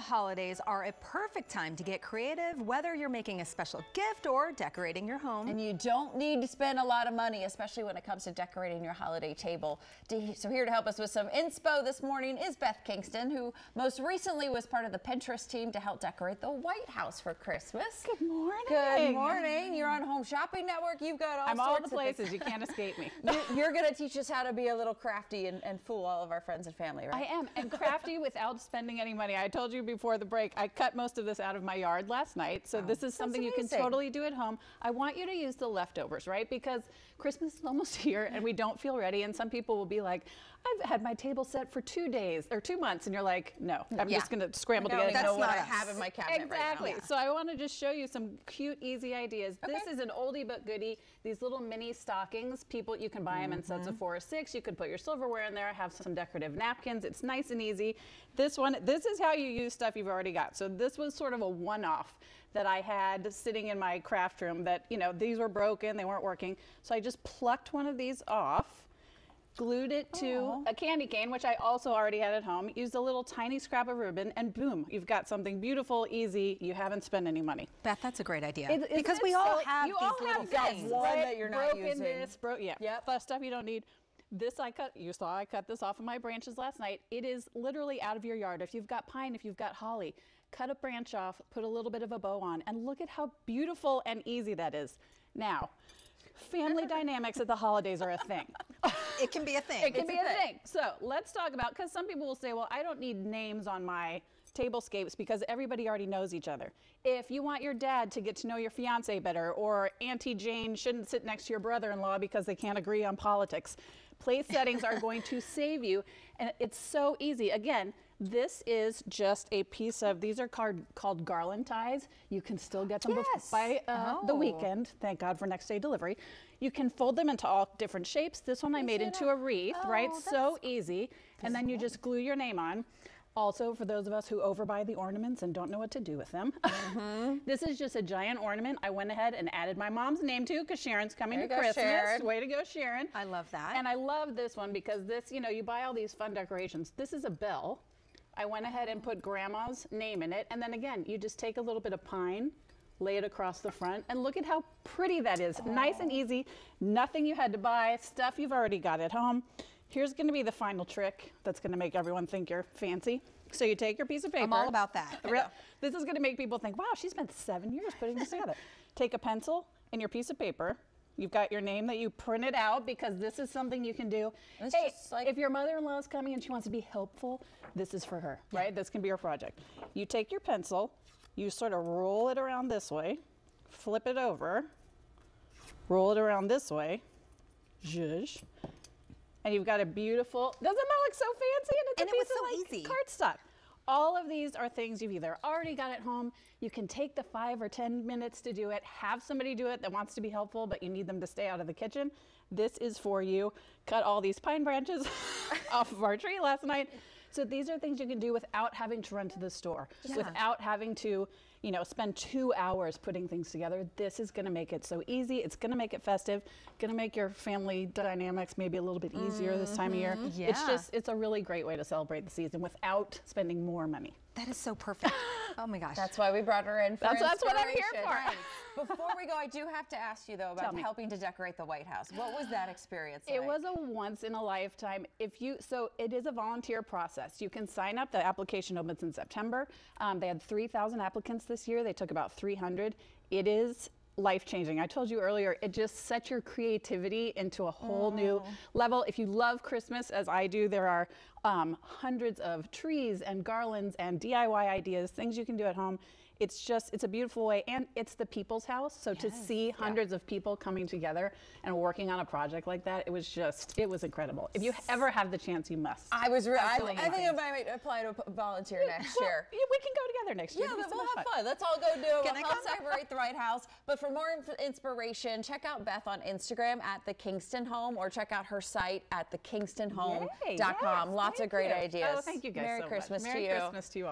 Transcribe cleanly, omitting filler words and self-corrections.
holidays are a perfect time to get creative, whether you're making a special gift or decorating your home. And you don't need to spend a lot of money, especially when it comes to decorating your holiday table. So here to help us with some inspo this morning is Beth Kingston, who most recently was part of the Pinterest team to help decorate the White House for Christmas. Good morning. Good morning. You're on Home Shopping Network. You've got all I'm sorts all the of places. You can't escape me. You're going to teach us how to be a little crafty and fool all of our friends and family, right? I am, and crafty without spending any money. I told you before the break, I cut most of this out of my yard last night, so this is something you can totally do at home. I want you to use the leftovers, right? Because Christmas is almost here and we don't feel ready, and some people will be like, I've had my table set for 2 days or 2 months, and you're like, no, I'm just going to scramble to get it. That's know what I have in my cabinet exactly. right now. So I want to just show you some cute, easy ideas. This is an oldie but goodie. These little mini stockings, you can buy them in sets of 4 or 6. You could put your silverware in there, have some decorative napkins. It's nice and easy. This is how you use stuff you've already got. So this was sort of a one-off that I had sitting in my craft room that, these were broken, they weren't working. So I just plucked one of these off, glued it to a candy cane, which I also already had at home, used a little tiny scrap of ribbon, and boom, you've got something beautiful, easy. You haven't spent any money. Beth, that's a great idea. Because we all have these little things. One that you're not using. The stuff you don't need. This you saw I cut this off of my branches last night. It is literally out of your yard. If you've got pine, if you've got holly, cut a branch off, put a little bit of a bow on, and look at how beautiful and easy that is. Now, family dynamics at the holidays are a thing. It can be a thing. It can be a thing. So let's talk about, because some people will say, well, I don't need names on my tablescapes because everybody already knows each other. If you want your dad to get to know your fiance better, or Auntie Jane shouldn't sit next to your brother-in-law because they can't agree on politics, place settings are going to save you. And it's so easy. Again, this is just a piece of, these are called garland ties. You can still get them by the weekend. Thank God for next day delivery. You can fold them into all different shapes. This one I made into a wreath, right? So easy. And then you just glue your name on. Also, for those of us who overbuy the ornaments and don't know what to do with them, this is just a giant ornament. I went ahead and added my mom's name to, because Sharon's coming to Christmas. Sharon. Way to go, Sharon. I love that. And I love this one because this, you buy all these fun decorations. This is a bell. I went ahead and put Grandma's name in it. And then again, you just take a little bit of pine, lay it across the front, and look at how pretty that is. Nice and easy. Nothing you had to buy, stuff you've already got at home. Here's going to be the final trick that's going to make everyone think you're fancy. So you take your piece of paper. I'm all about that. This is going to make people think, wow, she spent 7 years putting this together. Take a pencil and your piece of paper. You've got your name that you printed out, because this is something you can do. Hey, if your mother-in-law is coming and she wants to be helpful, this is for her, right? This can be your project. You take your pencil, you sort of roll it around this way, flip it over, roll it around this way, zhuzh. And you've got a beautiful, doesn't that look so fancy? And it's a piece of easy cardstock. All of these are things you've either already got at home. You can take the 5 or 10 minutes to do it, have somebody do it that wants to be helpful, but you need them to stay out of the kitchen. This is for you. Cut all these pine branches off of our tree last night. So these are things you can do without having to run to the store, without having to, spend 2 hours putting things together. This is going to make it so easy. It's going to make it festive. Going to make your family dynamics maybe a little bit easier this time of year. Yeah. It's a really great way to celebrate the season without spending more money. That is so perfect. Oh my gosh. That's why we brought her in for inspiration. That's what I'm here for. Right. Before we go, I do have to ask you, though, about helping to decorate the White House. What was that experience like? It was a once in a lifetime. So it is a volunteer process. You can sign up. The application opens in September. They had 3,000 applicants this year. They took about 300. It is life-changing. I told you earlier, it just sets your creativity into a whole new level. If you love Christmas, as I do, there are hundreds of trees and garlands and DIY ideas, things you can do at home. It's a beautiful way, and it's the people's house. So to see hundreds of people coming together and working on a project like that, it was incredible. If you ever have the chance, you must. I think I might apply to volunteer next year. We can go together next year. Yeah, we'll have fun. Let's all go do it. We'll help decorate the White House. But for more inspiration, check out Beth on Instagram at The Kingston Home, or check out her site at thekingstonhome.com. Lots of great ideas. Oh, thank you guys Merry so Christmas much. to you. Merry Christmas to you all.